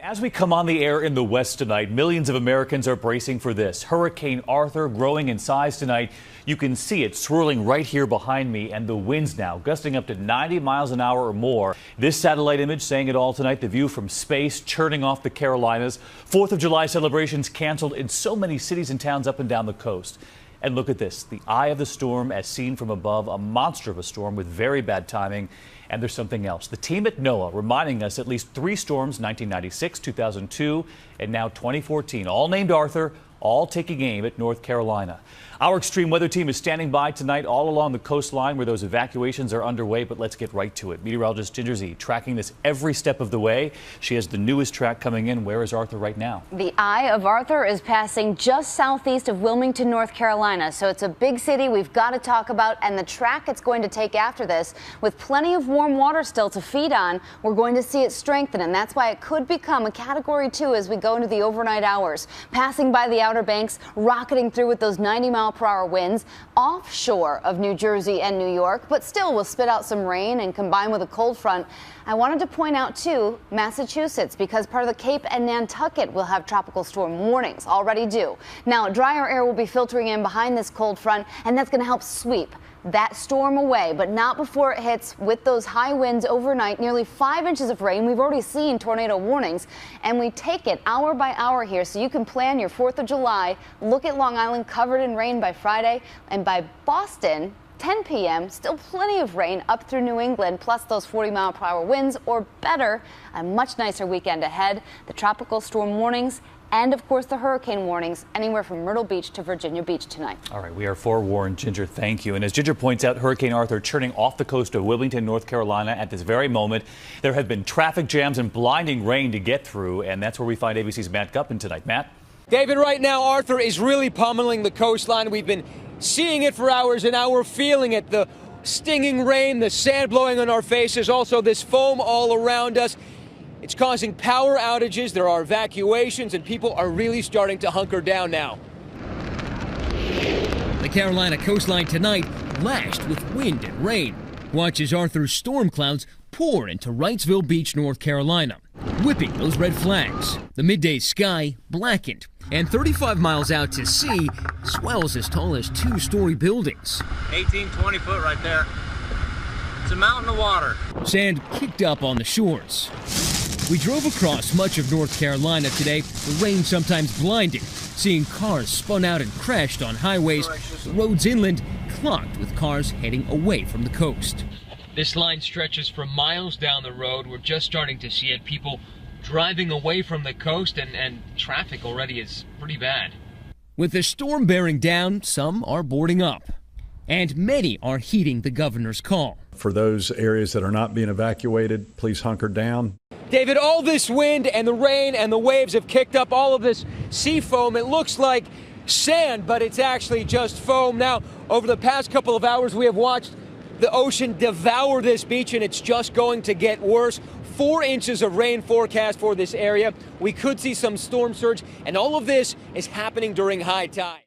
As we come on the air in the West tonight, millions of Americans are bracing for this. Hurricane Arthur growing in size tonight. You can see it swirling right here behind me, and the winds now gusting up to 90 miles an hour or more. This satellite image saying it all tonight. The view from space churning off the Carolinas. 4th of July celebrations canceled in so many cities and towns up and down the coast. And look at this, the eye of the storm as seen from above, a monster of a storm with very bad timing. And there's something else. The team at NOAA reminding us at least 3 storms, 1996, 2002, and now 2014, all named Arthur, all taking aim at North Carolina. Our extreme weather team is standing by tonight all along the coastline where those evacuations are underway, but let's get right to it. Meteorologist Ginger Z tracking this every step of the way. She has the newest track coming in. Where is Arthur right now? The eye of Arthur is passing just southeast of Wilmington, North Carolina. So it's a big city we've got to talk about, and the track it's going to take after this, with plenty of warm water still to feed on, we're going to see it strengthen, and that's why it could become a Category 2 as we go into the overnight hours. Passing by the Outer Banks, rocketing through with those 90-mile-per-hour winds offshore of New Jersey and New York, but still will spit out some rain and combine with a cold front. I wanted to point out, too, Massachusetts, because part of the Cape and Nantucket will have tropical storm warnings, already do. Now, drier air will be filtering in behind this cold front, and that's going to help sweep that storm away, but not before it hits with those high winds overnight. Nearly 5 inches of rain. We've already seen tornado warnings, and we take it hour by hour here so you can plan your 4th of July. Look at Long Island covered in rain by Friday, and by Boston, 10 p.m., still plenty of rain up through New England, plus those 40-mile-per-hour winds, or better, a much nicer weekend ahead. The tropical storm warnings and, of course, the hurricane warnings anywhere from Myrtle Beach to Virginia Beach tonight. All right, we are forewarned, Ginger. Thank you. And as Ginger points out, Hurricane Arthur churning off the coast of Wilmington, North Carolina at this very moment. There have been traffic jams and blinding rain to get through, and that's where we find ABC's Matt Guppin tonight. Matt? David, right now, Arthur is really pummeling the coastline. We've been seeing it for hours, and now we're feeling it. The stinging rain, the sand blowing on our faces, also this foam all around us. It's causing power outages, there are evacuations, and people are really starting to hunker down now. The Carolina coastline tonight lashed with wind and rain. Watch as Arthur's storm clouds pour into Wrightsville Beach, North Carolina, whipping those red flags. The midday sky blackened, and 35 miles out to sea, swells as tall as 2-story buildings. 18, 20 foot right there. It's a mountain of water. Sand kicked up on the shores. We drove across much of North Carolina today, the rain sometimes blinding, seeing cars spun out and crashed on highways, the roads inland clogged with cars heading away from the coast. This line stretches for miles down the road. We're just starting to see it. People driving away from the coast, and traffic already is pretty bad. With the storm bearing down, some are boarding up, and many are heeding the governor's call. For those areas that are not being evacuated, please hunker down. David, all this wind and the rain and the waves have kicked up all of this sea foam. It looks like sand, but it's actually just foam. Now, over the past couple of hours, we have watched the ocean devour this beach, and it's just going to get worse. 4 inches of rain forecast for this area. We could see some storm surge, and all of this is happening during high tide.